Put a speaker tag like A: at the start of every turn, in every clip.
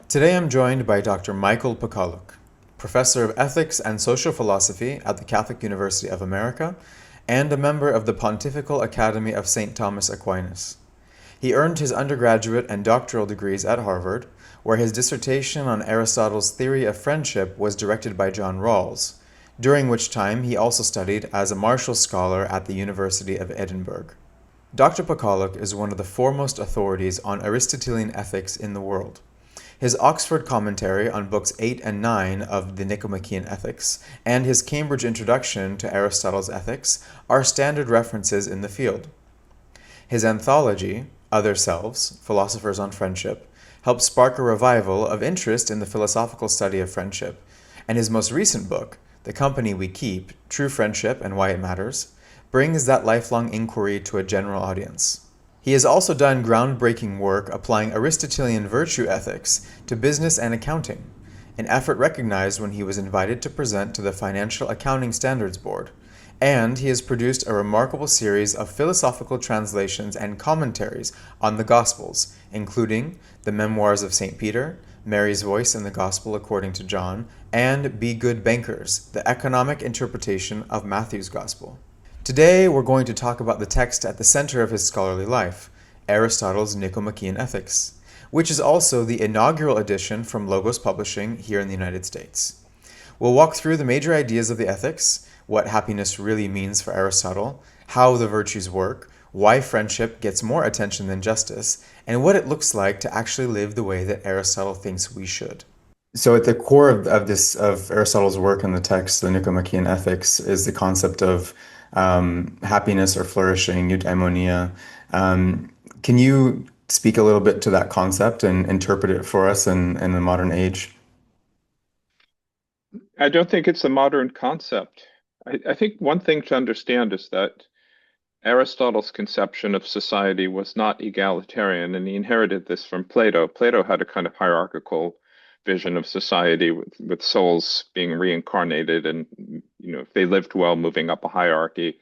A: Today I'm joined by Dr. Michael Pakaluk, professor of ethics and social philosophy at the Catholic University of America and a member of the Pontifical Academy of St. Thomas Aquinas. He earned his undergraduate and doctoral degrees at Harvard, where his dissertation on Aristotle's theory of friendship was directed by John Rawls, during which time he also studied as a Marshall Scholar at the University of Edinburgh. Dr. Pakaluk is one of the foremost authorities on Aristotelian ethics in the world. His Oxford commentary on books 8 and 9 of the Nicomachean Ethics and his Cambridge Introduction to Aristotle's Ethics are standard references in the field. His anthology, Other Selves, Philosophers on Friendship, helped spark a revival of interest in the philosophical study of friendship, and his most recent book, The Company We Keep, True Friendship and Why It Matters, brings that lifelong inquiry to a general audience. He has also done groundbreaking work applying Aristotelian virtue ethics to business and accounting, an effort recognized when he was invited to present to the Financial Accounting Standards Board, and he has produced a remarkable series of philosophical translations and commentaries on the Gospels, including the Memoirs of St. Peter, Mary's Voice in the Gospel according to John, and Be Good Bankers, the economic interpretation of Matthew's Gospel. Today, we're going to talk about the text at the center of his scholarly life, Aristotle's Nicomachean Ethics, which is also the inaugural edition from Logos Publishing here in the United States. We'll walk through the major ideas of the ethics, what happiness really means for Aristotle, how the virtues work, why friendship gets more attention than justice, and what it looks like to actually live the way that Aristotle thinks we should. So at the core of Aristotle's work in the text, the Nicomachean Ethics, is the concept of happiness or flourishing, eudaimonia. Can you speak a little bit to that concept and interpret it for us in the modern age?
B: I don't think it's a modern concept. I think one thing to understand is that Aristotle's conception of society was not egalitarian, and he inherited this from Plato. Plato had a kind of hierarchical vision of society with souls being reincarnated and, if they lived well, moving up a hierarchy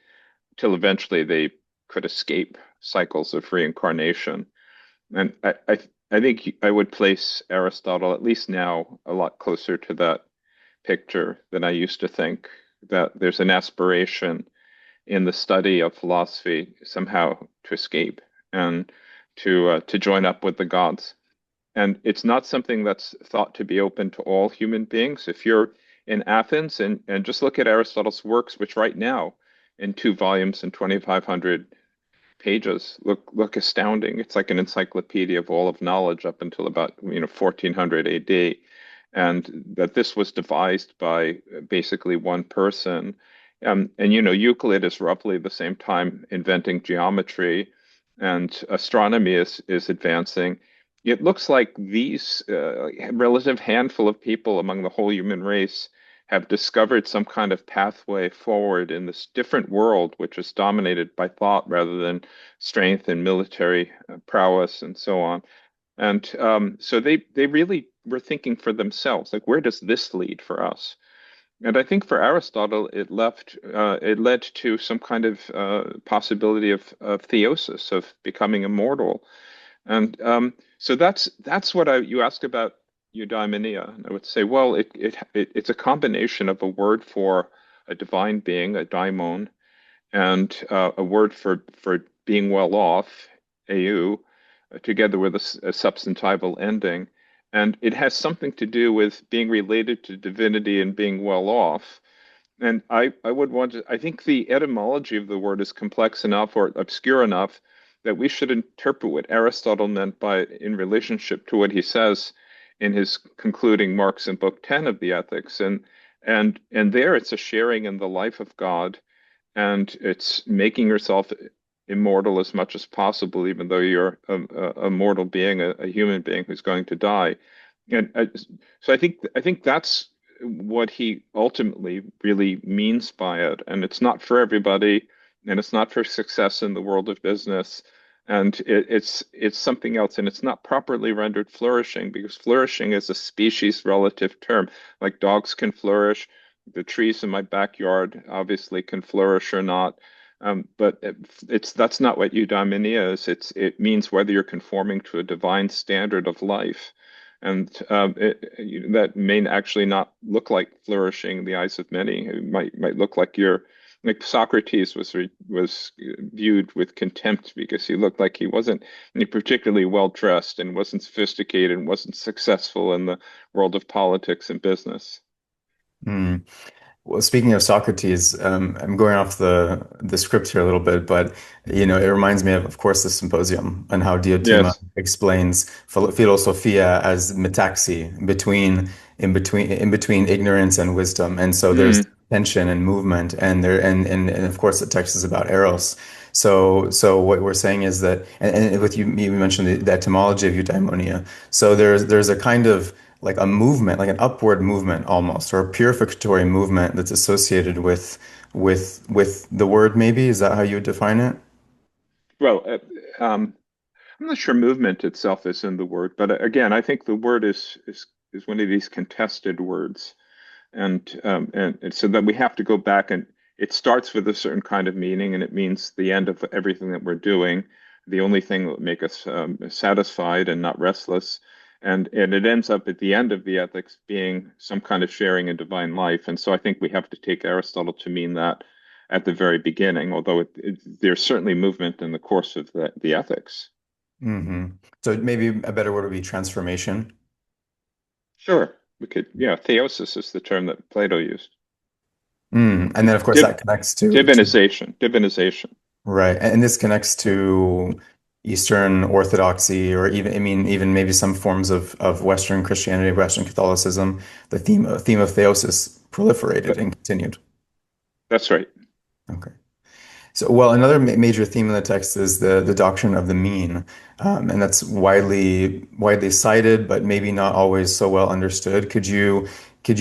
B: till eventually they could escape cycles of reincarnation. And I think I would place Aristotle, at least now, a lot closer to that picture than I used to think, that there's an aspiration in the study of philosophy somehow to escape and to join up with the gods. And it's not something that's thought to be open to all human beings. If you're in Athens and just look at Aristotle's works, which right now in 2 volumes and 2,500 pages look astounding. It's like an encyclopedia of all of knowledge up until about 1400 AD, and that this was devised by basically one person. And Euclid is roughly the same time inventing geometry, and astronomy is advancing. It looks like these relative handful of people among the whole human race have discovered some kind of pathway forward in this different world, which is dominated by thought rather than strength and military prowess and so on. And so they really were thinking for themselves, like, where does this lead for us? And I think for Aristotle, it led to some kind of possibility of theosis, of becoming immortal. And so that's what you asked about eudaimonia. And I would say, well, it's a combination of a word for a divine being, a daimon, and a word for being well off, eu, together with a substantival ending. And it has something to do with being related to divinity and being well off. And I think the etymology of the word is complex enough or obscure enough that we should interpret what Aristotle meant by it in relationship to what he says in his concluding marks in Book 10 of the Ethics. And there it's a sharing in the life of God, and it's making yourself immortal as much as possible, even though you're a mortal being, a human being who's going to die. And so I think that's what he ultimately really means by it. And it's not for everybody, and it's not for success in the world of business. And it's something else, and it's not properly rendered flourishing, because flourishing is a species relative term. Like dogs can flourish, the trees in my backyard obviously can flourish or not. But that's not what eudaimonia is. It means whether you're conforming to a divine standard of life. And that may actually not look like flourishing in the eyes of many. It might look like you're like Socrates was viewed with contempt because he looked like he wasn't particularly well dressed and wasn't sophisticated and wasn't successful in the world of politics and business.
A: Mm. Well, speaking of Socrates, I'm going off the script here a little bit, but it reminds me of course, the symposium and how Diotima
B: Yes.
A: explains philosophia as metaxy, in between ignorance and wisdom, and so there's
B: Mm.
A: tension and movement, and of course the text is about eros. So what we're saying is that, and with you mentioned the etymology of eudaimonia. So there's a kind of like a movement, like an upward movement almost, or a purificatory movement that's associated with the word, maybe. Is that how you would define it?
B: Well, I'm not sure movement itself is in the word, but again, I think the word is one of these contested words. And so that we have to go back, and it starts with a certain kind of meaning, and it means the end of everything that we're doing, the only thing that would make us satisfied and not restless. And it ends up at the end of the ethics being some kind of sharing in divine life. And so I think we have to take Aristotle to mean that at the very beginning, although there's certainly movement in the course of the ethics.
A: Hmm. So maybe a better word would be transformation.
B: Sure, we could, yeah, theosis is the term that Plato used.
A: And then of course
B: Div
A: that connects to
B: divinization.
A: right, and this connects to Eastern Orthodoxy, or even, I mean, even maybe some forms of Western Christianity, Western Catholicism. The theme of theosis proliferated
B: That,
A: and continued.
B: that's right.
A: Okay. So, well, another major theme in the text is the doctrine of the mean, and that's widely cited, but maybe not always so well understood. Could you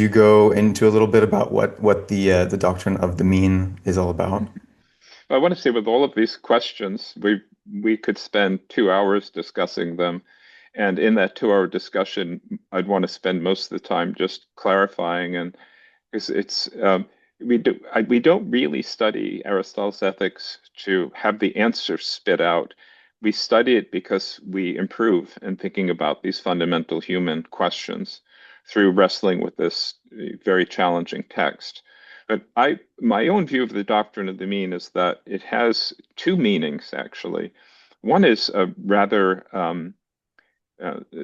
A: go into a little bit about what the doctrine of the mean is all about?
B: I want to say with all of these questions, we could spend 2 hours discussing them. And in that 2 hour discussion, I'd want to spend most of the time just clarifying. And because we don't really study Aristotle's ethics to have the answer spit out. We study it because we improve in thinking about these fundamental human questions through wrestling with this very challenging text. But my own view of the doctrine of the mean is that it has two meanings, actually. One is a rather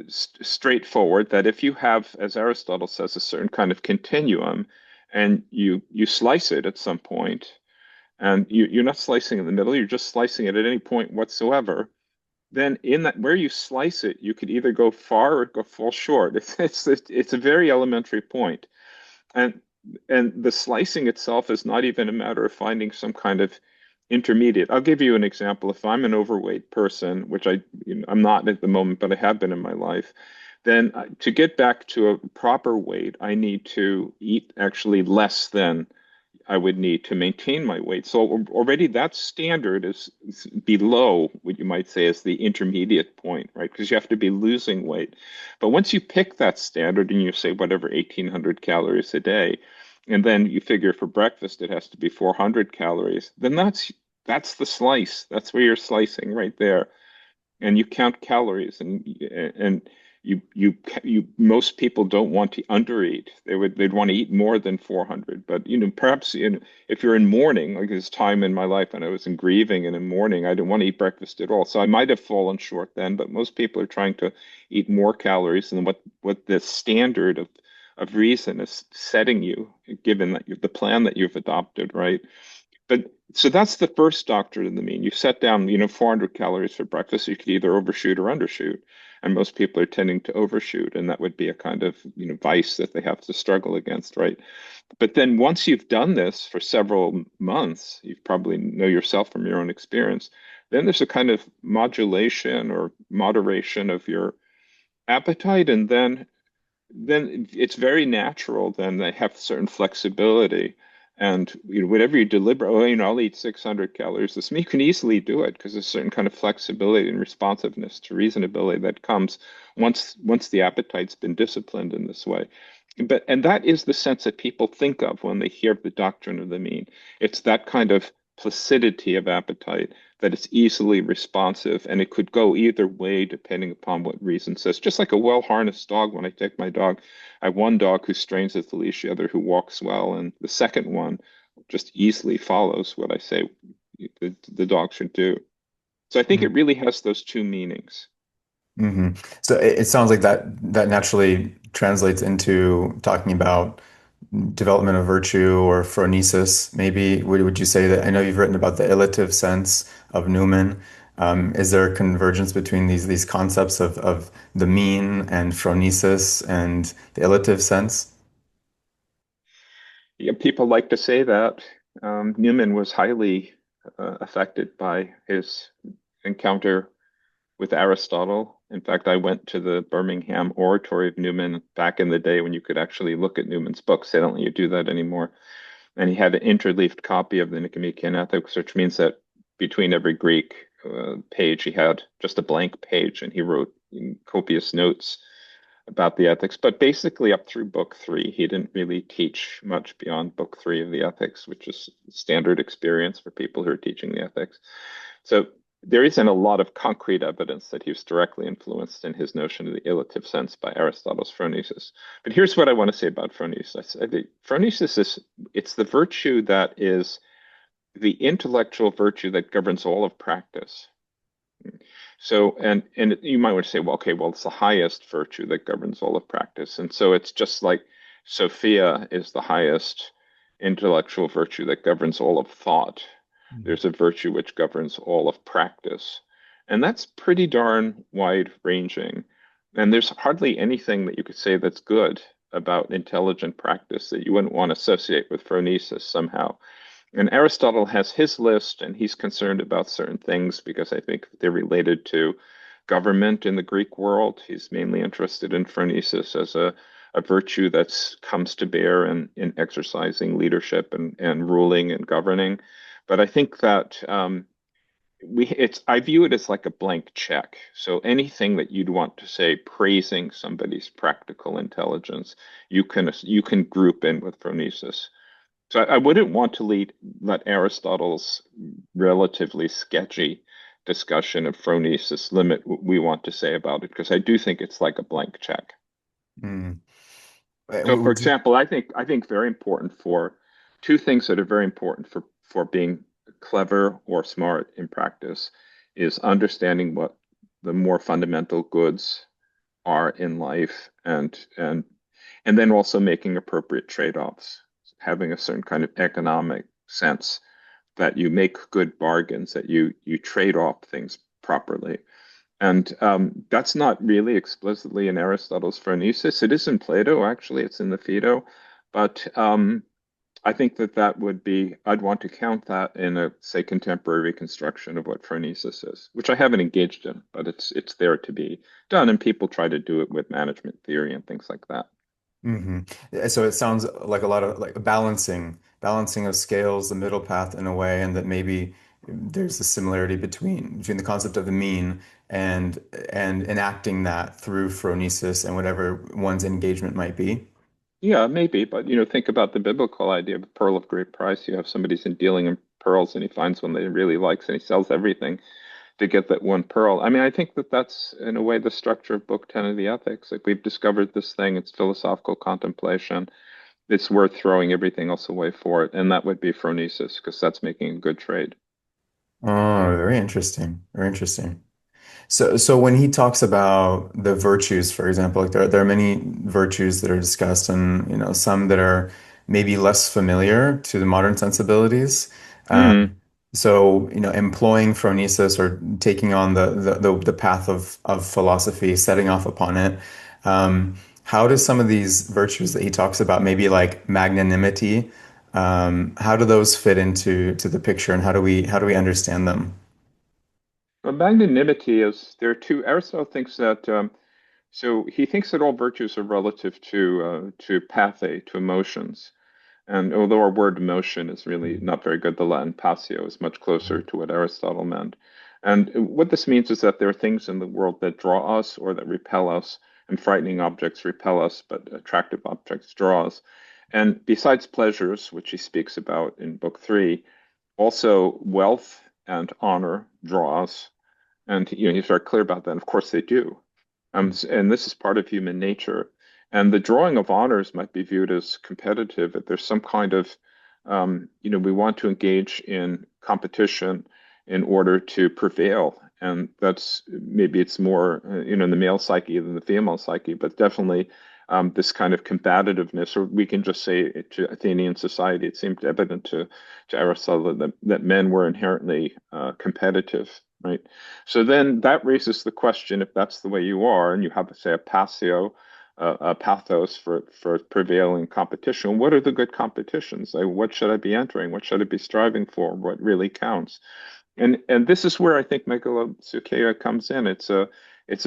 B: straightforward, that if you have, as Aristotle says, a certain kind of continuum, and you slice it at some point, and you're not slicing in the middle, you're just slicing it at any point whatsoever, then in that where you slice it, you could either go far or fall short. It's a very elementary point. And the slicing itself is not even a matter of finding some kind of intermediate. I'll give you an example. If I'm an overweight person, which I'm not at the moment, but I have been in my life, then to get back to a proper weight, I need to eat actually less than I would need to maintain my weight. So already that standard is below what you might say is the intermediate point, right? Because you have to be losing weight. But once you pick that standard and you say whatever 1,800 calories a day, and then you figure for breakfast it has to be 400 calories, then that's the slice. That's where you're slicing right there, and you count calories, and you most people don't want to undereat. They'd want to eat more than 400. But perhaps if you're in mourning, like this time in my life when I was in grieving and in mourning, I didn't want to eat breakfast at all. So I might have fallen short then, but most people are trying to eat more calories than what the standard of reason is setting you, given that the plan that you've adopted, right? But so that's the first doctrine of the mean. You set down, 400 calories for breakfast. You could either overshoot or undershoot. And most people are tending to overshoot, and that would be a kind of, vice that they have to struggle against, right? But then once you've done this for several months, you probably know yourself from your own experience, then there's a kind of modulation or moderation of your appetite, and then it's very natural then they have certain flexibility, and whatever you deliberate, oh, I'll eat 600 calories this, you can easily do it because there's a certain kind of flexibility and responsiveness to reasonability that comes once the appetite's been disciplined in this way. And that is the sense that people think of when they hear the doctrine of the mean. It's that kind of placidity of appetite that it's easily responsive, and it could go either way depending upon what reason says. Just like a well-harnessed dog, when I take my dog, I have one dog who strains at the leash, the other who walks well, and the second one just easily follows what I say the dog should do. So I think it really has those two meanings.
A: Hmm. So it sounds like that naturally translates into talking about development of virtue or phronesis. Maybe would you say that? I know you've written about the illative sense of Newman. Is there a convergence between these concepts of the mean and phronesis and the illative sense?
B: Yeah, people like to say that. Newman was highly affected by his encounter with Aristotle. In fact, I went to the Birmingham Oratory of Newman back in the day when you could actually look at Newman's books. They don't let you do that anymore. And he had an interleaved copy of the Nicomachean Ethics, which means that between every Greek page, he had just a blank page, and he wrote copious notes about the ethics. But basically, up through book three, he didn't really teach much beyond book three of the ethics, which is standard experience for people who are teaching the ethics. So there isn't a lot of concrete evidence that he was directly influenced in his notion of the illative sense by Aristotle's phronesis. But here's what I want to say about phronesis. I think phronesis it's the virtue that is the intellectual virtue that governs all of practice. So, and you might want to say, well, okay, well, it's the highest virtue that governs all of practice. And so it's just like Sophia is the highest intellectual virtue that governs all of thought. There's a virtue which governs all of practice. And that's pretty darn wide ranging. And there's hardly anything that you could say that's good about intelligent practice that you wouldn't want to associate with phronesis somehow. And Aristotle has his list, and he's concerned about certain things because I think they're related to government in the Greek world. He's mainly interested in phronesis as a virtue that comes to bear in exercising leadership and ruling and governing. But I think that I view it as like a blank check. So anything that you'd want to say praising somebody's practical intelligence, you can group in with phronesis. So I wouldn't want to let Aristotle's relatively sketchy discussion of phronesis limit what we want to say about it, because I do think it's like a blank check.
A: Mm.
B: So, for
A: Would you?
B: example, I think very important for two things that are very important for being clever or smart in practice is understanding what the more fundamental goods are in life, and then also making appropriate trade-offs, having a certain kind of economic sense that you make good bargains, that you trade off things properly. And that's not really explicitly in Aristotle's phronesis. It is in Plato, actually. It's in the Phaedo. But I think that would be, I'd want to count that in a, say, contemporary reconstruction of what phronesis is, which I haven't engaged in, but it's there to be done. And people try to do it with management theory and things like that.
A: Hmm. So it sounds like a lot of like balancing of scales, the middle path in a way, and that maybe there's a similarity between the concept of the mean and and enacting that through phronesis and whatever one's engagement might be.
B: Yeah, maybe, but think about the biblical idea of a pearl of great price. You have somebody's in dealing in pearls and he finds one that he really likes and he sells everything to get that one pearl. I mean, I think that that's in a way the structure of Book 10 of the Ethics. Like we've discovered this thing, it's philosophical contemplation. It's worth throwing everything else away for it. And that would be phronesis because that's making a good trade.
A: Oh, very interesting. Very interesting. So when he talks about the virtues, for example, like there are many virtues that are discussed, and some that are maybe less familiar to the modern sensibilities.
B: Hmm.
A: So employing phronesis or taking on the path of philosophy, setting off upon it. How do some of these virtues that he talks about, maybe like magnanimity, how do those fit into the picture, and how do we understand them?
B: Well, magnanimity is there are two. Aristotle thinks that so he thinks that all virtues are relative to pathe, to emotions. And although our word emotion is really not very good, the Latin passio is much closer to what Aristotle meant. And what this means is that there are things in the world that draw us or that repel us, and frightening objects repel us, but attractive objects draw us. And besides pleasures, which he speaks about in book three, also wealth and honor draws. And he's very clear about that. And of course they do. And this is part of human nature. And the drawing of honors might be viewed as competitive. If there's some kind of, we want to engage in competition in order to prevail. And that's maybe it's more, in the male psyche than the female psyche, but definitely this kind of combativeness, or we can just say to Athenian society, it seemed evident to Aristotle that men were inherently competitive, right? So then that raises the question, if that's the way you are, and you have, say, a pathos for prevailing competition, what are the good competitions? Like, what should I be entering? What should I be striving for? What really counts? And this is where I think megalopsychia comes in. It's a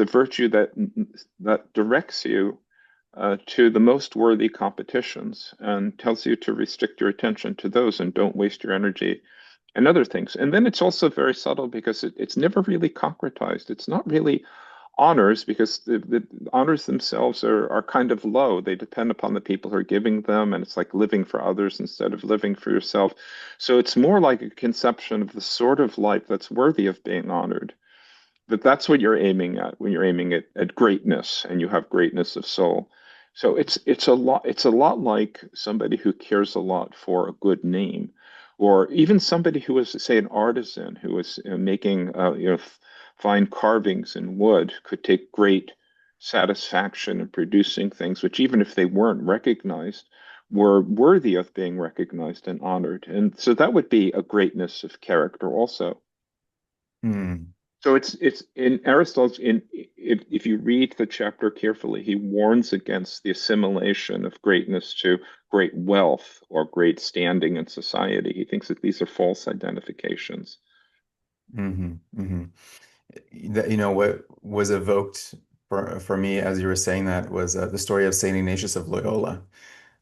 B: virtue that directs you to the most worthy competitions and tells you to restrict your attention to those and don't waste your energy and other things. And then it's also very subtle because it's never really concretized. It's not really honors because the honors themselves are kind of low. They depend upon the people who are giving them, and it's like living for others instead of living for yourself. So it's more like a conception of the sort of life that's worthy of being honored. But that's what you're aiming at when you're aiming at greatness and you have greatness of soul. So it's a lot like somebody who cares a lot for a good name, or even somebody who is, say, an artisan who is making fine carvings in wood could take great satisfaction in producing things which, even if they weren't recognized, were worthy of being recognized and honored. And so that would be a greatness of character also.
A: Hmm.
B: So it's in Aristotle's if you read the chapter carefully, he warns against the assimilation of greatness to great wealth or great standing in society. He thinks that these are false identifications.
A: Hmm. Hmm. What was evoked for me as you were saying that was the story of Saint Ignatius of Loyola,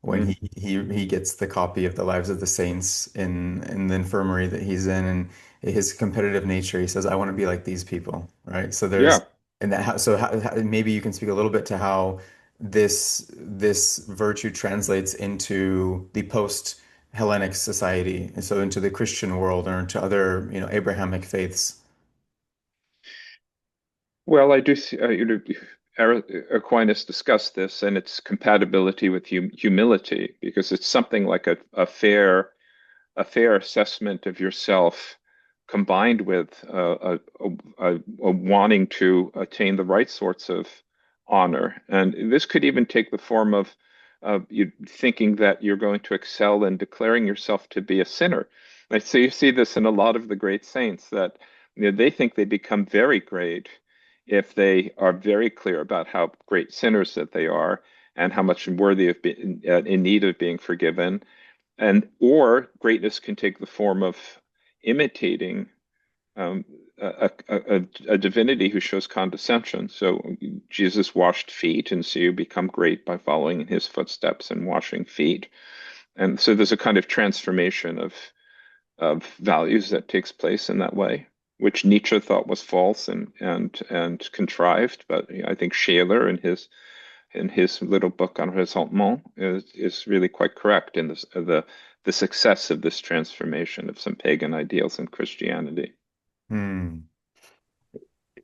A: when
B: Mm.
A: he gets the copy of the Lives of the Saints in the infirmary that he's in, and his competitive nature, he says, I want to be like these people, right? So there's
B: Yeah.
A: and that maybe you can speak a little bit to how this virtue translates into the post Hellenic society, and so into the Christian world or into other, Abrahamic faiths.
B: Well, I do see, Aquinas discussed this and its compatibility with humility, because it's something like a fair assessment of yourself combined with a wanting to attain the right sorts of honor. And this could even take the form of you thinking that you're going to excel in declaring yourself to be a sinner. Like, so you see this in a lot of the great saints that they think they become very great if they are very clear about how great sinners that they are and how much worthy of being in need of being forgiven. And or greatness can take the form of imitating um, a divinity who shows condescension. So Jesus washed feet, and so you become great by following in his footsteps and washing feet. And so there's a kind of transformation of values that takes place in that way, which Nietzsche thought was false and contrived. But I think Scheler in his little book on Resentment is really quite correct in this, the success of this transformation of some pagan ideals in Christianity.
A: Hmm.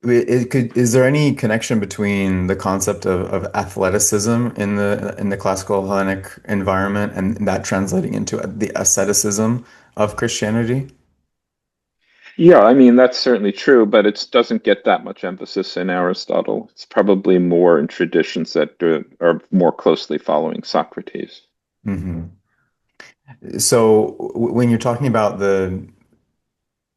A: Is there any connection between the concept of athleticism in the classical Hellenic environment and that translating into the asceticism of Christianity?
B: Yeah, I mean, that's certainly true, but it doesn't get that much emphasis in Aristotle. It's probably more in traditions that are more closely following Socrates.
A: Hmm. So when you're talking about the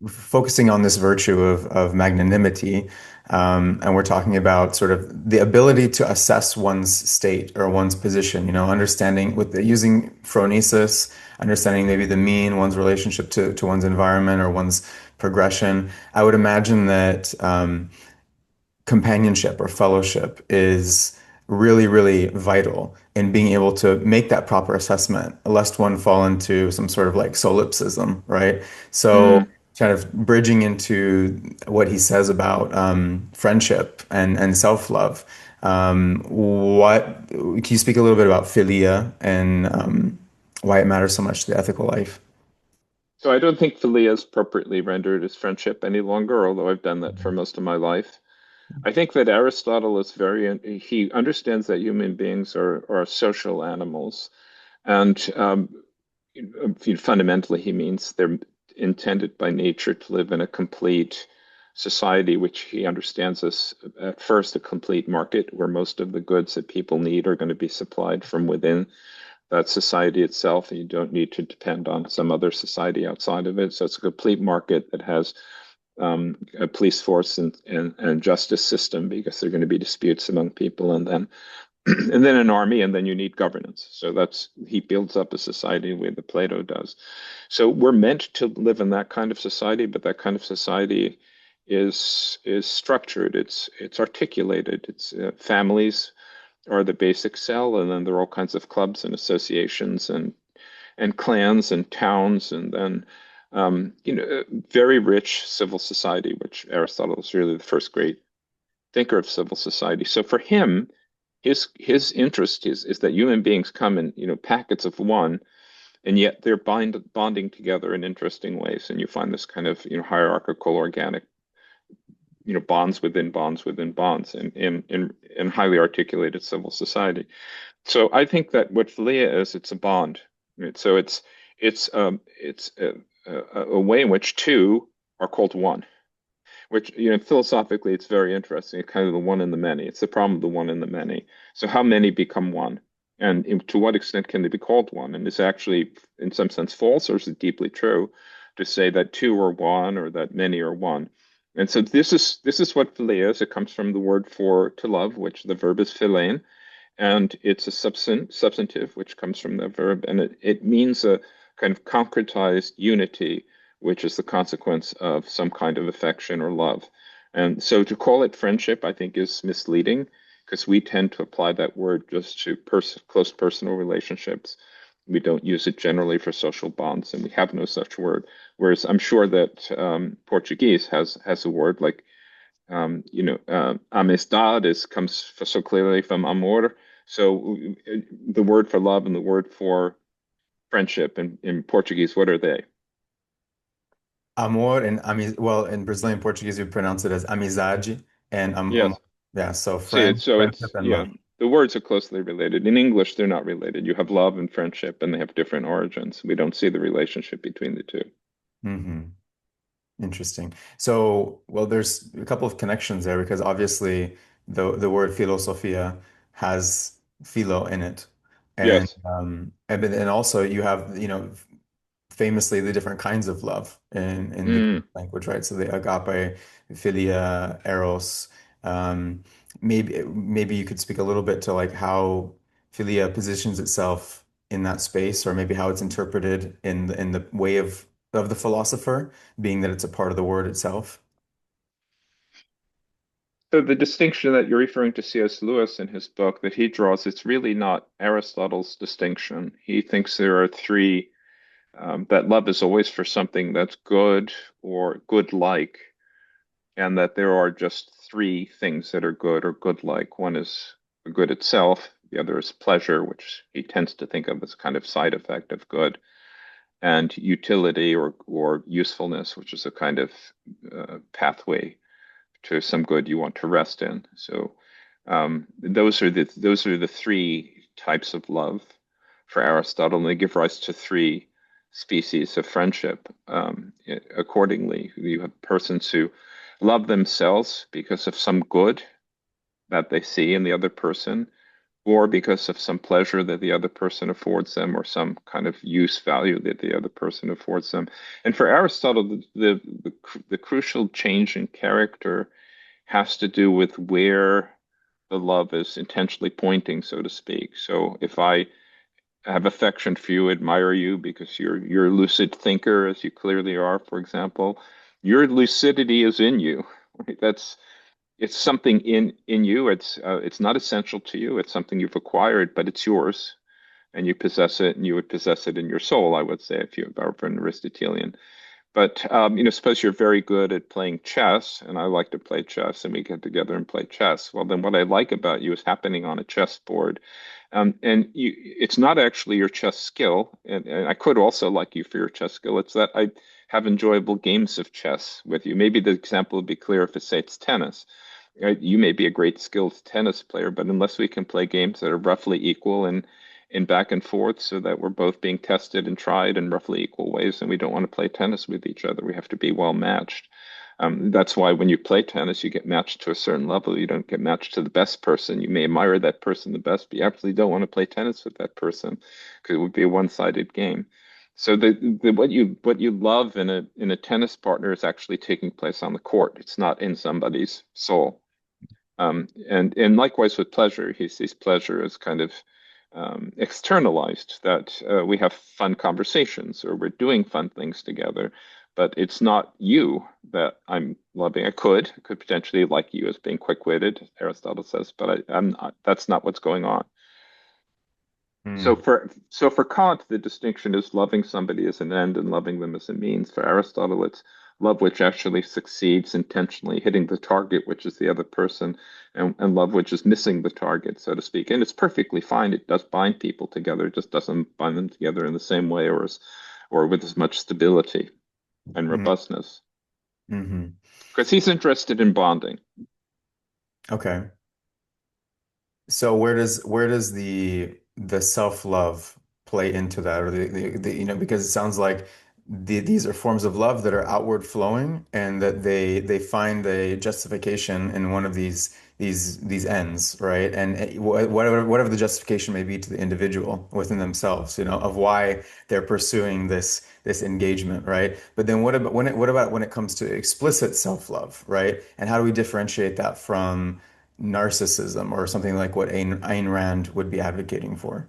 A: focusing on this virtue of magnanimity, and we're talking about sort of the ability to assess one's state or one's position, understanding with using phronēsis, understanding maybe the mean, one's relationship to one's environment or one's progression. I would imagine that companionship or fellowship is really, really vital in being able to make that proper assessment, lest one fall into some sort of like solipsism, right? So,
B: Mm.
A: kind of bridging into what he says about friendship and self-love. Can you speak a little bit about philia and why it matters so much to the ethical life?
B: So I don't think philia is appropriately rendered as friendship any longer, although I've done that for most of my life. I think that Aristotle is he understands that human beings are social animals. And fundamentally, he means they're intended by nature to live in a complete society, which he understands as at first a complete market where most of the goods that people need are going to be supplied from within that society itself, and you don't need to depend on some other society outside of it. So it's a complete market that has a police force and justice system because there are going to be disputes among people, and then and then an army, and then you need governance. So that's he builds up a society the way that Plato does. So we're meant to live in that kind of society, but that kind of society is structured. It's articulated. It's families are the basic cell, and then there are all kinds of clubs and associations and clans and towns, and then very rich civil society, which Aristotle is really the first great thinker of civil society. So for him, his interest is that human beings come in packets of one, and yet they're bonding together in interesting ways, and you find this kind of hierarchical, organic bonds within bonds within bonds in highly articulated civil society. So I think that what philia is, it's a bond. Right? So it's a way in which two are called one, which philosophically it's very interesting. It's kind of the one and the many. It's the problem of the one and the many. So how many become one? And to what extent can they be called one? And is actually, in some sense, false, or is it deeply true to say that two are one or that many are one? And so this is what philia is. It comes from the word for to love, which the verb is philein, and it's a substantive, which comes from the verb, and it means a kind of concretized unity, which is the consequence of some kind of affection or love. And so to call it friendship, I think, is misleading because we tend to apply that word just to close personal relationships. We don't use it generally for social bonds, and we have no such word. Whereas I'm sure that Portuguese has a word like amistad comes so clearly from amor. So the word for love and the word for friendship in Portuguese, what are they?
A: Amor and well, in Brazilian Portuguese, we pronounce it as amizade and amor.
B: Yes.
A: Yeah, so
B: See,
A: friendship and
B: yeah,
A: love.
B: the words are closely related. In English, they're not related. You have love and friendship, and they have different origins. We don't see the relationship between the two.
A: Hmm. Interesting. So, well, there's a couple of connections there because obviously the word philosophia has philo in it,
B: Yes.
A: and also you have famously the different kinds of love in the
B: Mm.
A: Greek language, right? So the agape, philia, eros. Um, maybe you could speak a little bit to like how philia positions itself in that space, or maybe how it's interpreted in the way of the philosopher, being that it's a part of the word itself.
B: So the distinction that you're referring to C.S. Lewis in his book that he draws, it's really not Aristotle's distinction. He thinks there are three, that love is always for something that's good or good-like, and that there are just three things that are good or good-like. One is good itself, the other is pleasure, which he tends to think of as kind of side effect of good, and utility or usefulness, which is a kind of pathway to some good you want to rest in. So those are the three types of love for Aristotle, and they give rise to three species of friendship. Accordingly, you have persons who love themselves because of some good that they see in the other person, or because of some pleasure that the other person affords them, or some kind of use value that the other person affords them. And for Aristotle, the crucial change in character has to do with where the love is intentionally pointing, so to speak. So if I have affection for you, admire you because you're a lucid thinker, as you clearly are, for example, your lucidity is in you. Right? It's something in you. It's not essential to you. It's something you've acquired, but it's yours, and you possess it, and you would possess it in your soul, I would say, if you were an Aristotelian. But suppose you're very good at playing chess, and I like to play chess, and we get together and play chess. Well, then what I like about you is happening on a chessboard, And it's not actually your chess skill, and I could also like you for your chess skill. It's that I have enjoyable games of chess with you. Maybe the example would be clear if it's tennis. Right? You may be a great skilled tennis player, but unless we can play games that are roughly equal in back and forth, so that we're both being tested and tried in roughly equal ways, and we don't want to play tennis with each other. We have to be well matched. That's why when you play tennis, you get matched to a certain level. You don't get matched to the best person. You may admire that person the best, but you absolutely don't want to play tennis with that person because it would be a one-sided game. So what you love in a tennis partner is actually taking place on the court. It's not in somebody's soul. And likewise with pleasure, he sees pleasure as kind of externalized, that we have fun conversations or we're doing fun things together, but it's not you that I'm loving. I could potentially like you as being quick-witted, Aristotle says, but I'm not, that's not what's going on. So
A: Mm.
B: for Kant, the distinction is loving somebody as an end and loving them as a means. For Aristotle, it's love which actually succeeds intentionally, hitting the target, which is the other person, and love which is missing the target, so to speak. And it's perfectly fine. It does bind people together. It just doesn't bind them together in the same way or with as much stability and
A: Mm.
B: robustness.
A: Hmm.
B: Because he's interested in bonding.
A: Okay. So where does the self-love play into that, or because it sounds like these are forms of love that are outward flowing, and that they find a justification in one of these ends, right? And whatever the justification may be to the individual within themselves, of why they're pursuing this engagement, right? But then what about when it comes to explicit self-love, right? And how do we differentiate that from narcissism or something like what Ayn Rand would be advocating for?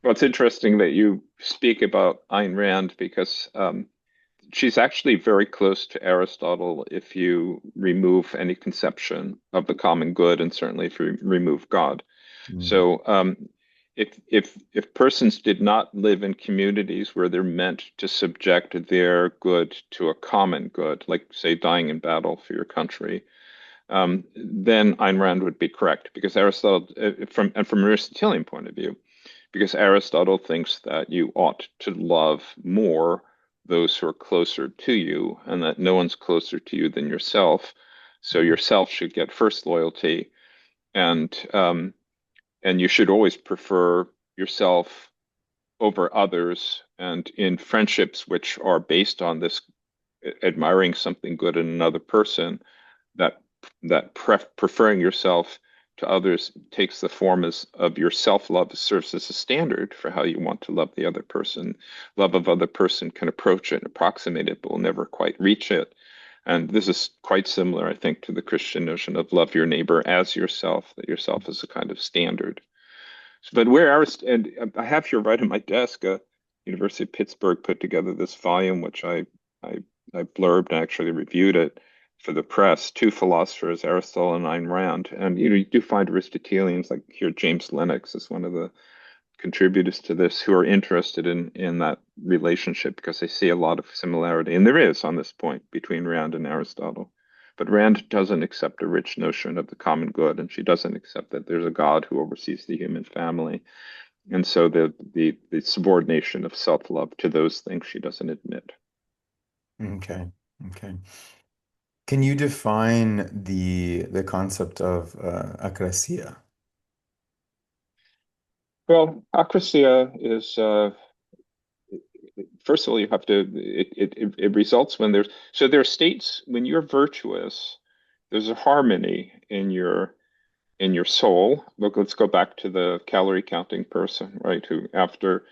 B: Well, it's interesting that you speak about Ayn Rand because she's actually very close to Aristotle if you remove any conception of the common good, and certainly if you remove God.
A: Mm.
B: So, if persons did not live in communities where they're meant to subject their good to a common good, like say dying in battle for your country, then Ayn Rand would be correct because Aristotle, from an Aristotelian point of view, because Aristotle thinks that you ought to love more those who are closer to you, and that no one's closer to you than yourself. So yourself should get first loyalty, and you should always prefer yourself over others. And in friendships which are based on this admiring something good in another person, that preferring yourself to others takes the form of your self-love serves as a standard for how you want to love the other person. Love of other person can approach it and approximate it, but will never quite reach it. And this is quite similar, I think, to the Christian notion of love your neighbor as yourself, that yourself is a kind of standard. But and I have here right at my desk, University of Pittsburgh put together this volume, which I, I blurbed and actually reviewed it for the press. Two philosophers, Aristotle and Ayn Rand, and you do find Aristotelians like here. James Lennox is one of the contributors to this who are interested in that relationship because they see a lot of similarity, and there is on this point between Rand and Aristotle. But Rand doesn't accept a rich notion of the common good, and she doesn't accept that there's a God who oversees the human family. And so the subordination of self-love to those things she doesn't admit.
A: Okay. Okay. Can you define the concept of akrasia?
B: Well, akrasia is first of all, you have to it results when there are states when you're virtuous, there's a harmony in your soul. Look, let's go back to the calorie counting person, right? Who after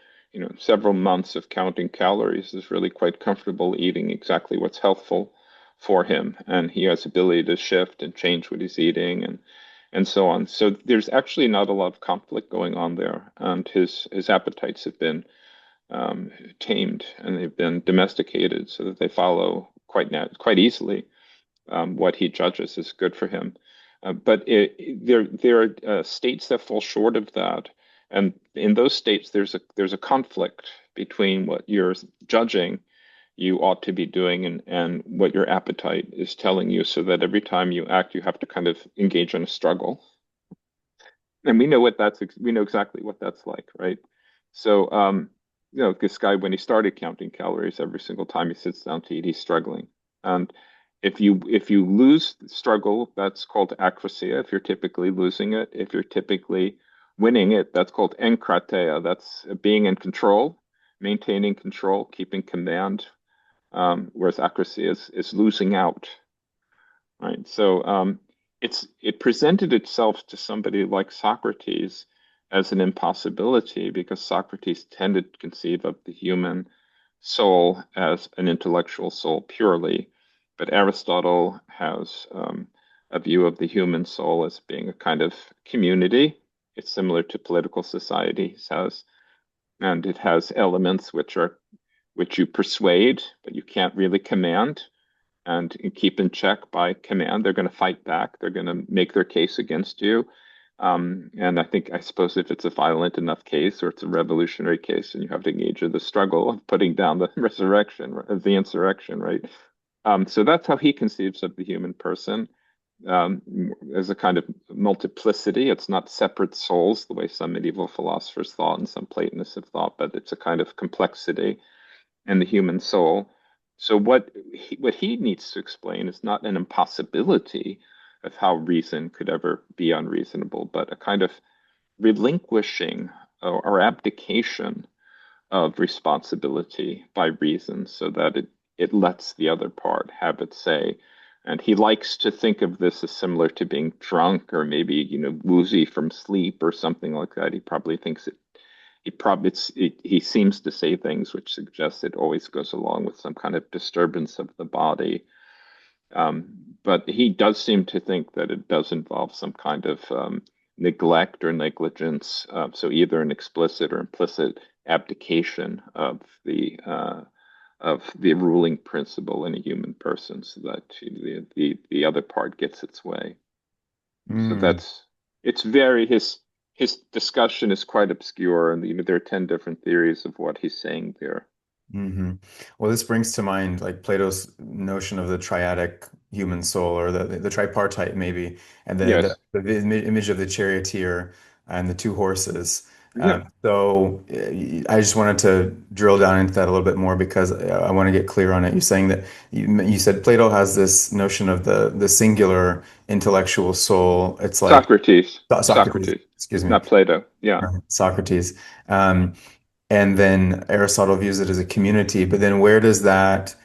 B: several months of counting calories is really quite comfortable eating exactly what's healthful for him, and he has ability to shift and change what he's eating and so on. So there's actually not a lot of conflict going on there, and his appetites have been tamed and they've been domesticated so that they follow quite easily what he judges is good for him. But there are states that fall short of that, and in those states there's a conflict between what you're judging you ought to be doing and what your appetite is telling you, so that every time you act, you have to kind of engage in a struggle. And we know exactly what that's like, right? So, this guy, when he started counting calories every single time he sits down to eat, he's struggling. And if you lose the struggle, that's called akrasia. If you're typically losing it, if you're typically winning it, that's called enkrateia. That's being in control, maintaining control, keeping command. Whereas akrasia is losing out, right? So it presented itself to somebody like Socrates as an impossibility because Socrates tended to conceive of the human soul as an intellectual soul purely, but Aristotle has a view of the human soul as being a kind of community. It's similar to political societies has, and it has elements which you persuade, but you can't really command and keep in check by command. They're going to fight back. They're going to make their case against you. And I suppose if it's a violent enough case or it's a revolutionary case, and you have to engage in the struggle of putting down the the insurrection, right? So that's how he conceives of the human person, um, as a kind of multiplicity. It's not separate souls the way some medieval philosophers thought and some Platonists have thought, but it's a kind of complexity in the human soul. So what he needs to explain is not an impossibility of how reason could ever be unreasonable, but a kind of relinquishing or abdication of responsibility by reason so that it lets the other part have its say. And he likes to think of this as similar to being drunk or maybe, woozy from sleep or something like that. He probably thinks he seems to say things which suggest it always goes along with some kind of disturbance of the body. But he does seem to think that it does involve some kind of neglect or negligence. So either an explicit or implicit abdication of the ruling principle in a human person, so that the other part gets its way. So
A: Mm.
B: it's very his discussion is quite obscure, and there are 10 different theories of what he's saying there.
A: Hmm. Well, this brings to mind like Plato's notion of the triadic human soul, or the tripartite maybe, and
B: Yes.
A: the image of the charioteer and the two horses.
B: Yeah.
A: I just wanted to drill down into that a little bit more because I want to get clear on it. You're saying that you said Plato has this notion of the singular intellectual soul. It's like
B: Socrates.
A: Socrates,
B: Socrates,
A: excuse me,
B: not Plato. Yeah.
A: Socrates. Um, and then Aristotle views it as a community. But then where does that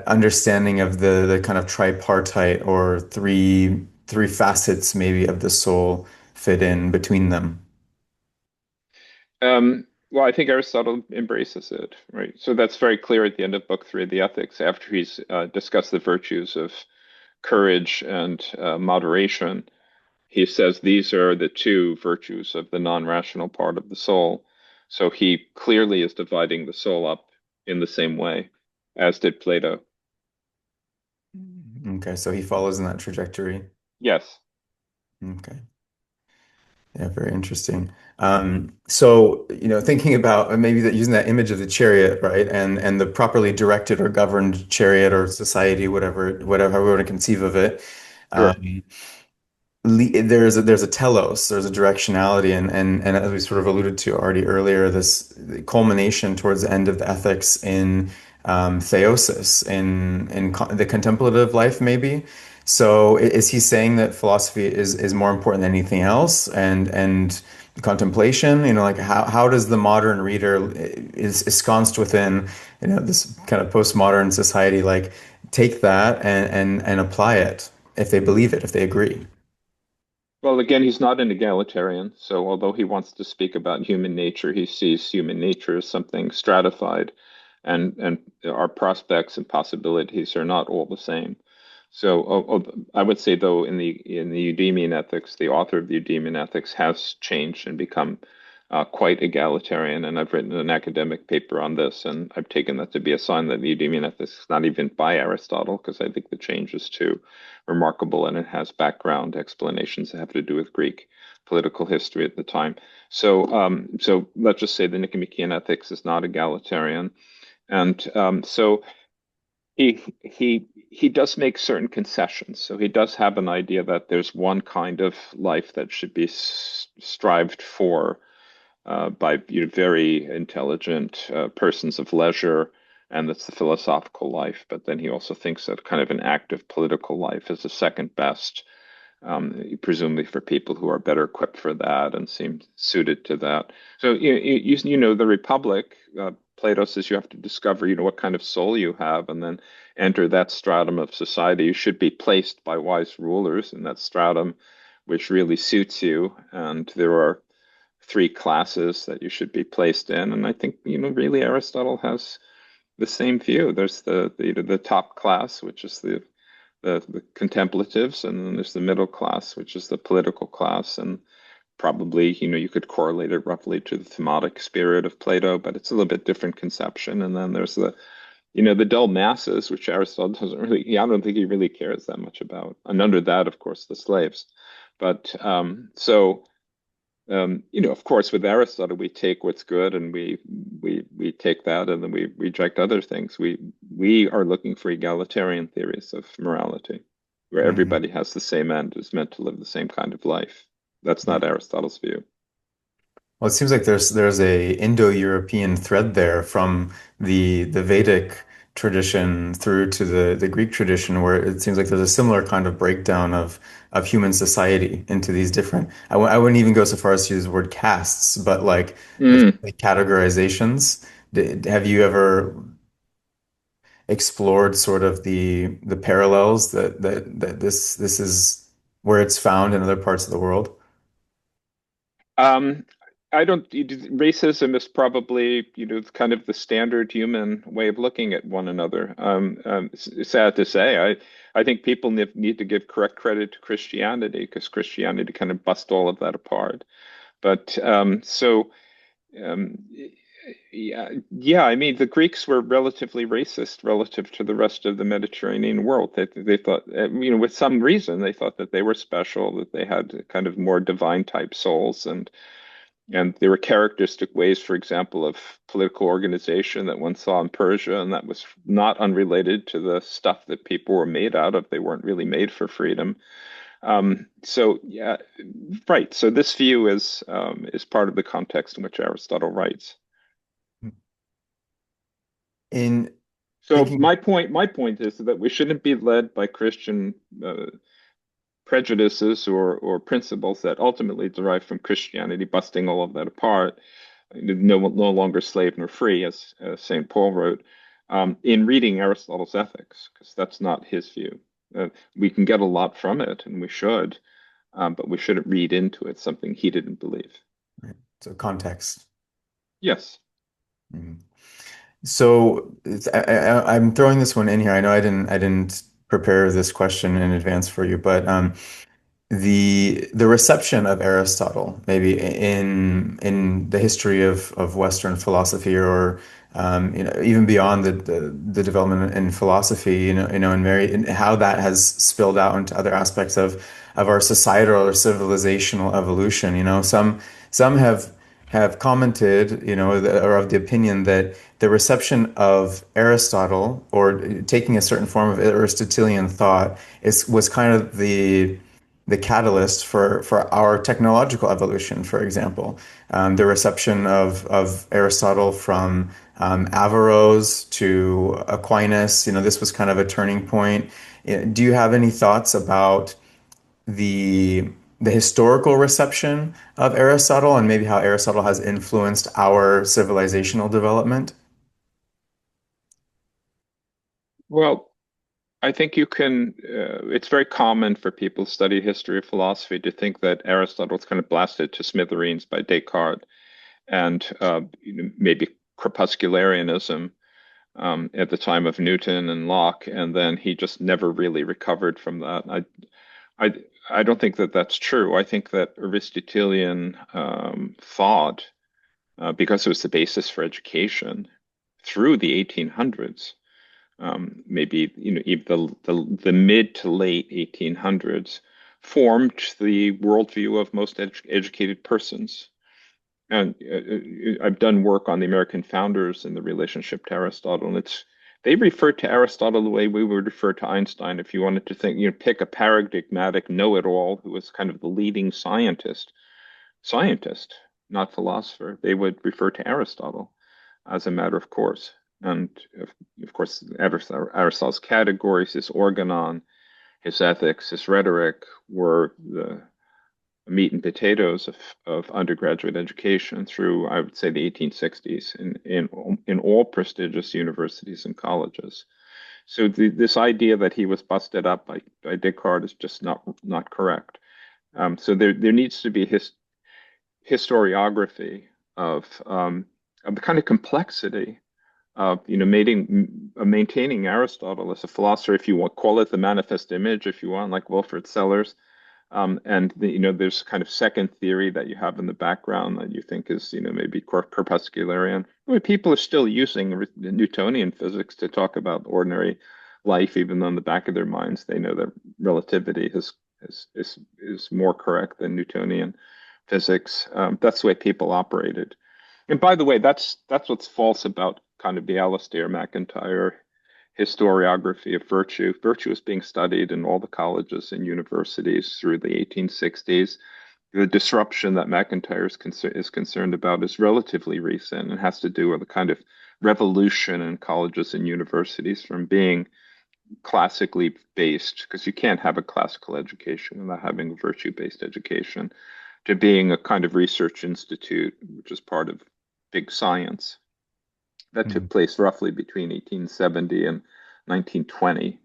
A: understanding of the kind of tripartite or three facets maybe of the soul fit in between them?
B: Well, I think Aristotle embraces it, right? So that's very clear at the end of Book 3 of the Ethics, after he's discussed the virtues of courage and moderation. He says these are the two virtues of the non-rational part of the soul. So he clearly is dividing the soul up in the same way as did Plato.
A: Okay, so he follows in that trajectory.
B: Yes.
A: Okay. Yeah, very interesting. So, thinking about maybe that using that image of the chariot, right, and the properly directed or governed chariot or society, however you want to conceive of it,
B: Sure.
A: um, there's a telos, there's a directionality, and as we sort of alluded to already earlier, this culmination towards the end of the ethics in theosis, in the contemplative life, maybe. So is he saying that philosophy is more important than anything else, and contemplation? Like how does the modern reader is ensconced within this kind of postmodern society like take that and apply it if they believe it, if they agree?
B: Well, again, he's not an egalitarian. So although he wants to speak about human nature, he sees human nature as something stratified, and our prospects and possibilities are not all the same. So I would say, though, in the Eudemian ethics, the author of the Eudemian ethics has changed and become quite egalitarian. And I've written an academic paper on this, and I've taken that to be a sign that the Eudemian ethics is not even by Aristotle, because I think the change is too remarkable, and it has background explanations that have to do with Greek political history at the time. So let's just say the Nicomachean ethics is not egalitarian, and so he does make certain concessions. So he does have an idea that there's one kind of life that should be strived for by very intelligent persons of leisure, and that's the philosophical life. But then he also thinks that kind of an active political life is the second best, presumably for people who are better equipped for that and seem suited to that. So the Republic. Plato says you have to discover, what kind of soul you have, and then enter that stratum of society. You should be placed by wise rulers in that stratum, which really suits you. And there are three classes that you should be placed in. And I think, really Aristotle has the same view. There's the top class, which is the contemplatives, and then there's the middle class, which is the political class. And probably, you could correlate it roughly to the thematic spirit of Plato, but it's a little bit different conception. And then there's the dull masses, which Aristotle doesn't really, I don't think he really cares that much about. And under that, of course, the slaves. But of course, with Aristotle, we take what's good and we take that, and then we reject other things. We are looking for egalitarian theories of morality, where
A: Mhm.
B: everybody has the same end, is meant to live the same kind of life. That's not Aristotle's view.
A: Well, it seems like there's a Indo-European thread there from the Vedic tradition through to the Greek tradition, where it seems like there's a similar kind of breakdown of human society into these different. I wouldn't even go so far as to use the word castes, but like
B: Mm.
A: essentially categorizations. Have you ever explored sort of the parallels that this is where it's found in other parts of the world?
B: Um, I don't. Racism is probably, kind of the standard human way of looking at one another. Sad to say, I think people need to give correct credit to Christianity, because Christianity kind of bust all of that apart. But um, yeah. I mean, the Greeks were relatively racist relative to the rest of the Mediterranean world. They thought, with some reason, they thought that they were special, that they had kind of more divine type souls, and there were characteristic ways, for example, of political organization that one saw in Persia, and that was not unrelated to the stuff that people were made out of. They weren't really made for freedom. So yeah, right. So this view is part of the context in which Aristotle writes.
A: In
B: So
A: thinking,
B: my point is that we shouldn't be led by Christian prejudices or principles that ultimately derive from Christianity, busting all of that apart. No longer slave nor free, as St. Paul wrote, in reading Aristotle's Ethics, because that's not his view. We can get a lot from it, and we should, but we shouldn't read into it something he didn't believe.
A: so context.
B: Yes.
A: Mhm. So I'm throwing this one in here. I know I didn't prepare this question in advance for you, but the reception of Aristotle, maybe in the history of Western philosophy, or even beyond the development in philosophy, and how that has spilled out into other aspects of our societal or civilizational evolution. Some have commented, or of the opinion that the reception of Aristotle, or taking a certain form of Aristotelian thought, was kind of the catalyst for our technological evolution, for example. The reception of Aristotle from Averroes to Aquinas, this was kind of a turning point. Do you have any thoughts about the the historical reception of Aristotle, and maybe how Aristotle has influenced our civilizational development?
B: Well, I think you can. It's very common for people who study history of philosophy to think that Aristotle was kind of blasted to smithereens by Descartes and maybe crepuscularianism at the time of Newton and Locke, and then he just never really recovered from that. I, I don't think that that's true. I think that Aristotelian thought, because it was the basis for education through the 1800s, maybe even the mid to late 1800s, formed the worldview of most educated persons. And I've done work on the American founders and the relationship to Aristotle, and it's they refer to Aristotle the way we would refer to Einstein if you wanted to think, pick a paradigmatic know-it-all who was kind of the leading scientist, not philosopher. They would refer to Aristotle as a matter of course. And of course, Aristotle's categories, his organon, his ethics, his rhetoric were the meat and potatoes of undergraduate education through, I would say, the 1860s in all prestigious universities and colleges. So this idea that he was busted up by Descartes is just not correct. So there needs to be historiography of the kind of complexity of maintaining Aristotle as a philosopher, if you want, call it the manifest image, if you want, like Wilfrid Sellars. There's kind of second theory that you have in the background that you think is, maybe corpuscularian. I mean, people are still using Newtonian physics to talk about ordinary life, even though in the back of their minds they know that relativity is more correct than Newtonian physics. That's the way people operated. And by the way, that's what's false about kind of the Alasdair MacIntyre historiography of virtue. Virtue is being studied in all the colleges and universities through the 1860s. The disruption that MacIntyre is concerned about is relatively recent and has to do with a kind of revolution in colleges and universities from being classically based, because you can't have a classical education without having a virtue-based education, to being a kind of research institute, which is part of big science. That took place roughly between 1870 and 1920.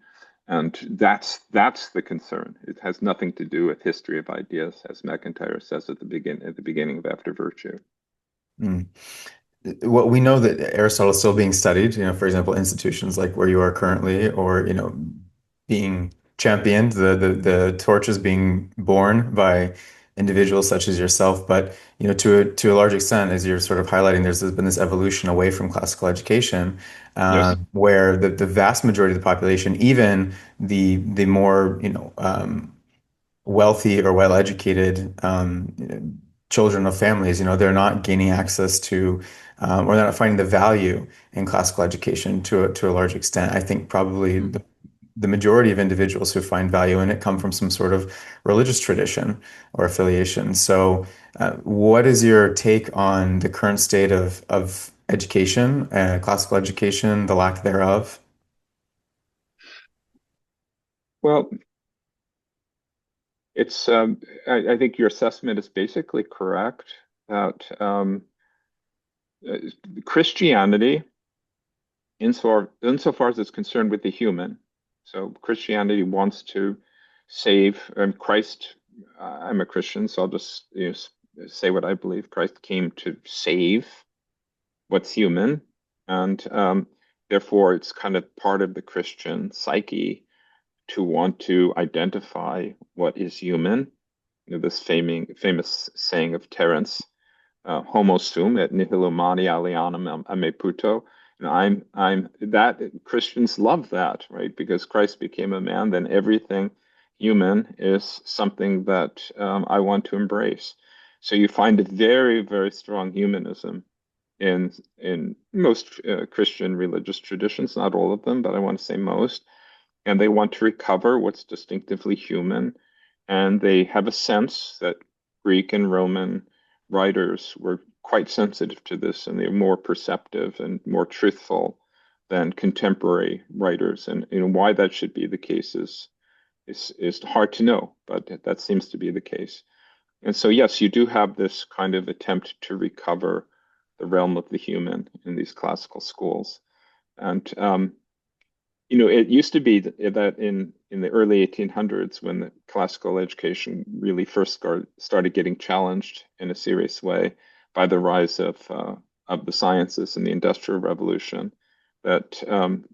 B: And that's the concern. It has nothing to do with history of ideas, as MacIntyre says at the beginning of After Virtue.
A: Mm. Well, we know that Aristotle is still being studied, for example, institutions like where you are currently, or, being championed, the torch is being borne by individuals such as yourself. But, to a large extent, as you're sort of highlighting, there's been this evolution away from classical education,
B: Yes.
A: where the vast majority of the population, even the more, wealthy or well-educated children of families, they're not gaining access to, or they're not finding the value in classical education to a large extent. I think probably the majority of individuals who find value in it come from some sort of religious tradition or affiliation. So, what is your take on the current state of education, classical education, the lack thereof?
B: Well, it's I think your assessment is basically correct that Christianity, insofar as it's concerned with the human, so Christianity wants to save, Christ. I'm a Christian, so I'll just say what I believe. Christ came to save what's human, and therefore it's kind of part of the Christian psyche to want to identify what is human. This famous saying of Terence, "Homo sum et nihil humani alienum ame puto." And I'm that Christians love that, right? Because Christ became a man, then everything human is something that I want to embrace. So you find a very, very strong humanism in most Christian religious traditions, not all of them, but I want to say most. And they want to recover what's distinctively human. And they have a sense that Greek and Roman writers were quite sensitive to this, and they're more perceptive and more truthful than contemporary writers. And why that should be the case is hard to know, but that seems to be the case. And so, yes, you do have this kind of attempt to recover the realm of the human in these classical schools. And it used to be that in the early 1800s, when the classical education really first started getting challenged in a serious way by the rise of the sciences and the Industrial Revolution, that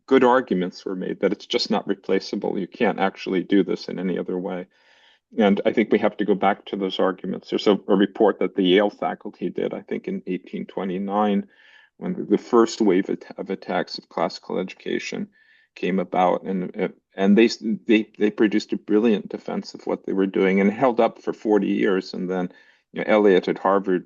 B: good arguments were made that it's just not replaceable. You can't actually do this in any other way. And I think we have to go back to those arguments. There's a report that the Yale faculty did, I think, in 1829, when the first wave of attacks of classical education came about, and they produced a brilliant defense of what they were doing, and held up for 40 years. And then Eliot at Harvard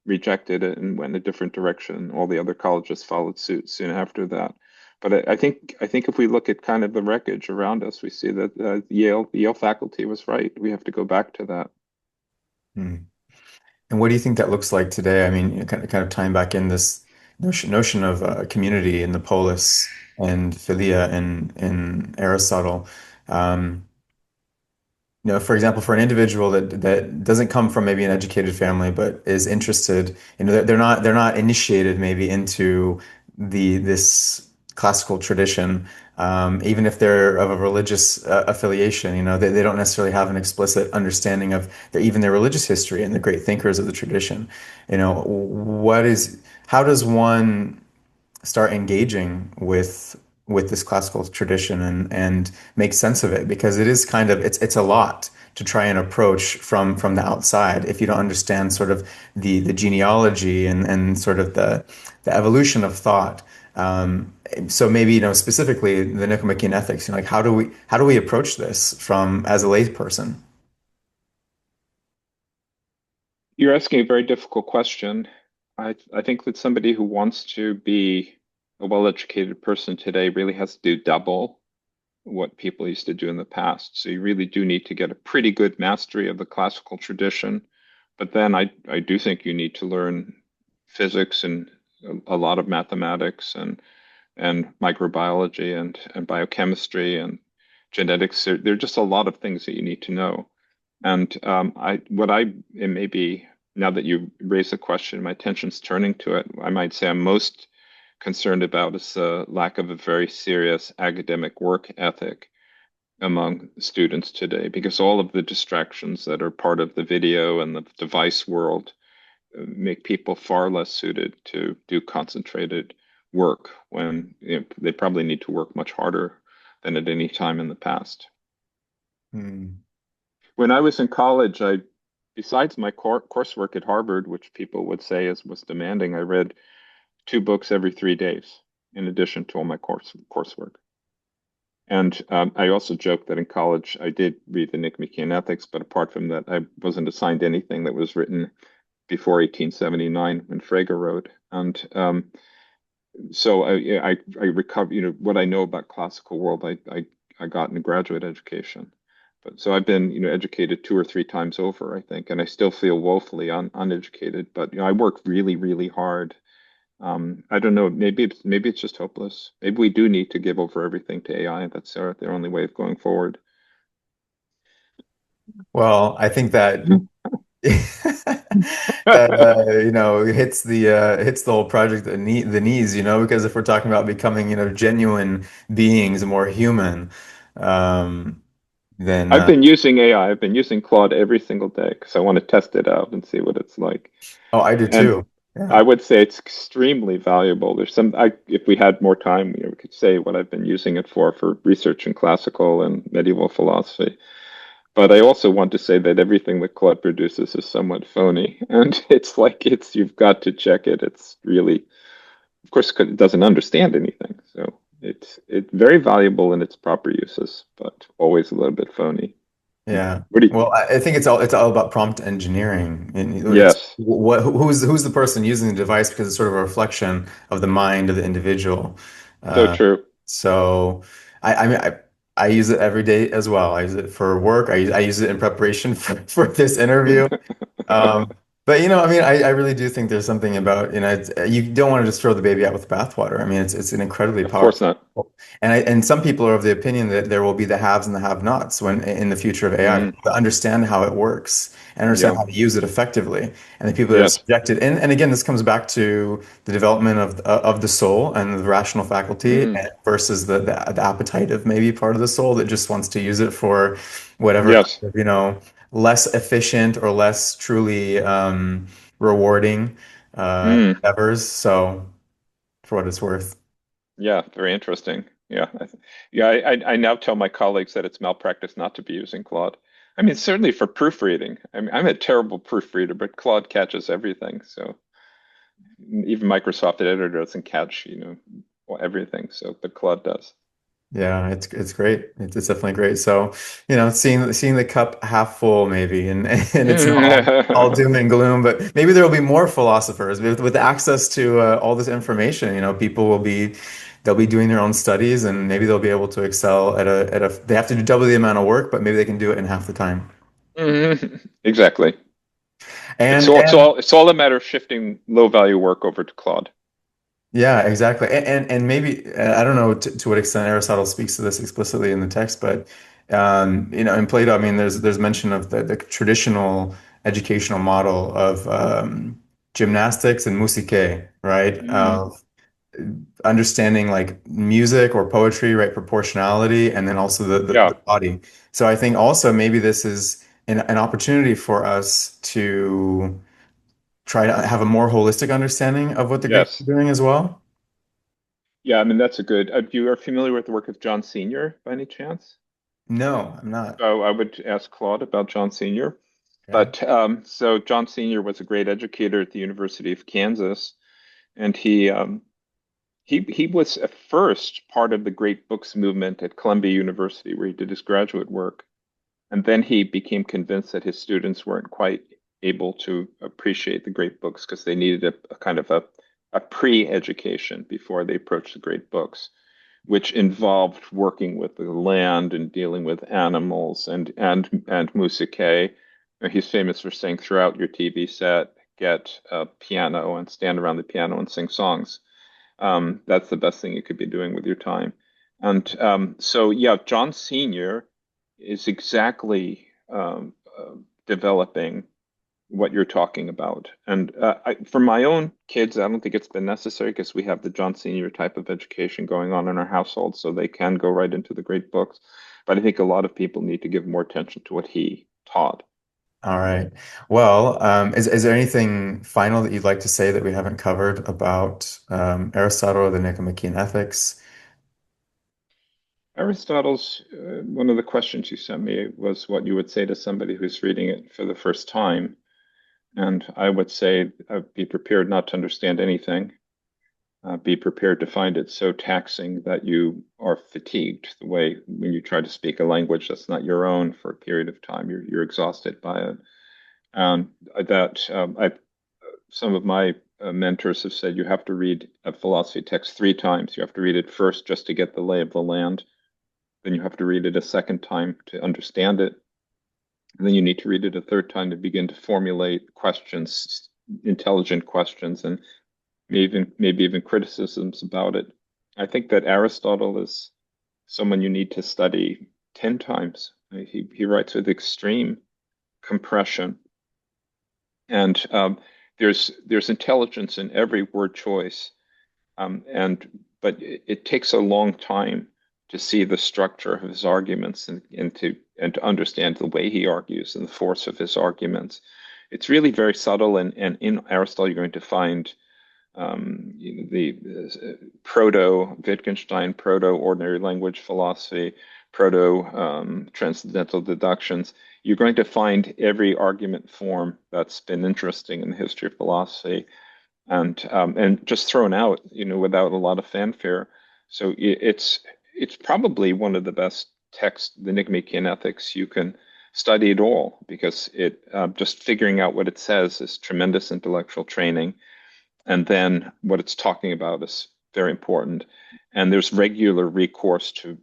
B: rejected it and went a different direction. All the other colleges followed suit soon after that. But I think if we look at kind of the wreckage around us, we see that the Yale faculty was right. We have to go back to that.
A: Hmm. And what do you think that looks like today? I mean, kind of tying back in this notion of community in the polis and philia in Aristotle. Um, for example, for an individual that doesn't come from maybe an educated family, but is interested, they're not initiated maybe into this classical tradition, even if they're of a religious affiliation, they don't necessarily have an explicit understanding of even their religious history and the great thinkers of the tradition. How does one start engaging with this classical tradition and make sense of it, because it is kind of it's a lot to try and approach from the outside if you don't understand sort of the genealogy and sort of the evolution of thought. So maybe specifically the Nicomachean ethics, like how do we approach this from as a layperson?
B: You're asking a very difficult question. I think that somebody who wants to be a well-educated person today really has to do double what people used to do in the past. So you really do need to get a pretty good mastery of the classical tradition. But then I do think you need to learn physics and a lot of mathematics and microbiology and biochemistry and genetics. There are just a lot of things that you need to know. And it may be now that you raise the question, my attention's turning to it. I might say I'm most concerned about is the lack of a very serious academic work ethic among students today, because all of the distractions that are part of the video and the device world make people far less suited to do concentrated work when they probably need to work much harder than at any time in the past.
A: Hmm.
B: When I was in college, besides my coursework at Harvard, which people would say was demanding, I read 2 books every 3 days in addition to all my coursework. And I also joked that in college I did read the Nicomachean Ethics, but apart from that, I wasn't assigned anything that was written before 1879 when Frege wrote. And so I recovered, what I know about classical world, I got in a graduate education. But so I've been, educated 2 or 3 times over, I think, and I still feel woefully uneducated. But I work really, really hard. I don't know. Maybe it's just hopeless. Maybe we do need to give over everything to AI. That's their only way of going forward.
A: Well, I think that that hits the whole project the knees, because if we're talking about becoming genuine beings, more human, um, then
B: I've been using AI. I've been using Claude every single day because I want to test it out and see what it's like.
A: oh, I do
B: And
A: too.
B: I
A: Yeah.
B: would say it's extremely valuable. If we had more time, we could say what I've been using it for research in classical and medieval philosophy. But I also want to say that everything that Claude produces is somewhat phony, and you've got to check it. It's really, of course, it doesn't understand anything, so it's very valuable in its proper uses, but always a little bit phony.
A: Yeah.
B: What do you?
A: Well, I think it's all about prompt engineering. And it's
B: Yes,
A: who's the person using the device, because it's sort of a reflection of the mind of the individual.
B: so
A: Uh,
B: true.
A: so I mean I use it every day as well. I use it for work. I use it in preparation for this interview. But I mean, I really do think there's something about, you don't want to just throw the baby out with the bathwater. I mean, it's an incredibly
B: Of course
A: powerful.
B: not.
A: And some people are of the opinion that there will be the haves and the have-nots when in the future of AI,
B: Mm,
A: to understand how it works and understand
B: yeah.
A: how to use it effectively. And the people that are
B: Yes.
A: subjected, and again, this comes back to the development of the soul and the rational faculty
B: Mm,
A: versus the appetitive maybe part of the soul that just wants to use it for whatever kind
B: yes.
A: of, less efficient or less truly rewarding
B: Mm,
A: endeavors. So for what it's worth.
B: yeah. Very interesting. Yeah. Yeah. I now tell my colleagues that it's malpractice not to be using Claude. I mean, certainly for proofreading. I mean, I'm a terrible proofreader, but Claude catches everything. So even Microsoft Editor doesn't catch, everything. So, but Claude does.
A: Yeah, it's great. It's definitely great. So, seeing the cup half full maybe, and it's not all doom and gloom, but maybe there will be more philosophers with access to all this information. People will be they'll be doing their own studies, and maybe they'll be able to excel at a they have to do double the amount of work, but maybe they can do it in half the time.
B: Exactly. It's
A: And
B: all it's
A: and
B: all it's all a matter of shifting low value work over to Claude.
A: yeah, exactly. And maybe I don't know to what extent Aristotle speaks to this explicitly in the text, but in Plato, I mean, there's mention of the traditional educational model of gymnastics and musike, right?
B: Mm,
A: Understanding like music or poetry, right? Proportionality, and then also the
B: yeah.
A: body. So I think also maybe this is an opportunity for us to try to have a more holistic understanding of what the Greeks are
B: Yes.
A: doing as well.
B: Yeah. I mean, that's a good. You are familiar with the work of John Senior by any chance?
A: No, I'm not.
B: So I would ask Claude about John Senior.
A: Okay.
B: But so John Senior was a great educator at the University of Kansas, and he was at first part of the Great Books movement at Columbia University, where he did his graduate work. And then he became convinced that his students weren't quite able to appreciate the great books because they needed a kind of a pre-education before they approached the great books, which involved working with the land and dealing with animals and musike. He's famous for saying, throughout your TV set, get a piano and stand around the piano and sing songs. That's the best thing you could be doing with your time. And so, yeah, John Senior is exactly developing what you're talking about. And for my own kids, I don't think it's been necessary because we have the John Senior type of education going on in our household, so they can go right into the great books. But I think a lot of people need to give more attention to what he taught.
A: All right. Well, is there anything final that you'd like to say that we haven't covered about Aristotle or the Nicomachean Ethics?
B: Aristotle's, one of the questions you sent me was what you would say to somebody who's reading it for the first time. And I would say be prepared not to understand anything. Be prepared to find it so taxing that you are fatigued. The way when you try to speak a language that's not your own for a period of time, you're exhausted by it. And that some of my mentors have said you have to read a philosophy text three times. You have to read it first just to get the lay of the land. Then you have to read it a second time to understand it. And then you need to read it a third time to begin to formulate questions, intelligent questions, and maybe even criticisms about it. I think that Aristotle is someone you need to study 10 times. He writes with extreme compression, and there's intelligence in every word choice, and but it takes a long time to see the structure of his arguments and to understand the way he argues and the force of his arguments. It's really very subtle, and in Aristotle you're going to find the proto Wittgenstein, proto ordinary language philosophy, proto transcendental deductions. You're going to find every argument form that's been interesting in the history of philosophy, and just thrown out, without a lot of fanfare. So it's probably one of the best texts, the Nicomachean Ethics, you can study at all, because it just figuring out what it says is tremendous intellectual training, and then what it's talking about is very important. And there's regular recourse to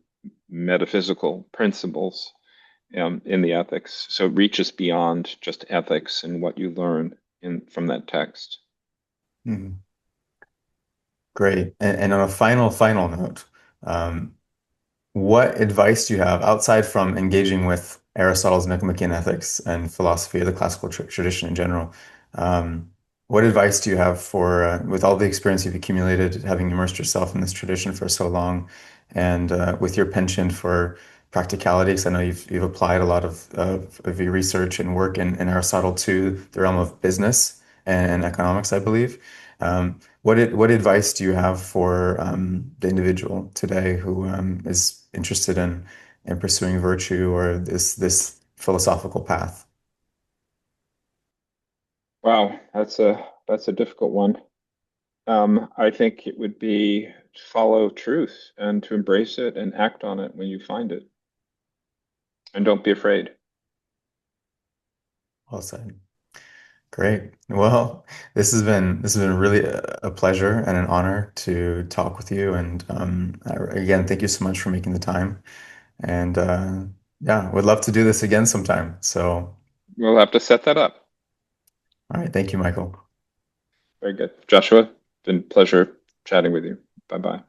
B: metaphysical principles in the ethics. So it reaches beyond just ethics and what you learn from that text.
A: Mhm. Great. And on a final note, um, what advice do you have outside from engaging with Aristotle's Nicomachean Ethics and philosophy of the classical tradition in general? Um, what advice do you have for, with all the experience you've accumulated, having immersed yourself in this tradition for so long, and with your penchant for practicality? Because I know you've applied a lot of your research and work in Aristotle to the realm of business and economics, I believe. What advice do you have for the individual today who is interested in pursuing virtue or this philosophical path?
B: Wow, that's a difficult one. I think it would be to follow truth and to embrace it and act on it when you find it. And don't be afraid.
A: Well said. Great. Well, this has been really a pleasure and an honor to talk with you. And again, thank you so much for making the time. And yeah, would love to do this again sometime. So,
B: We'll have to set that up.
A: all right, thank you, Michael.
B: Very good. Joshua, been a pleasure chatting with you. Bye bye.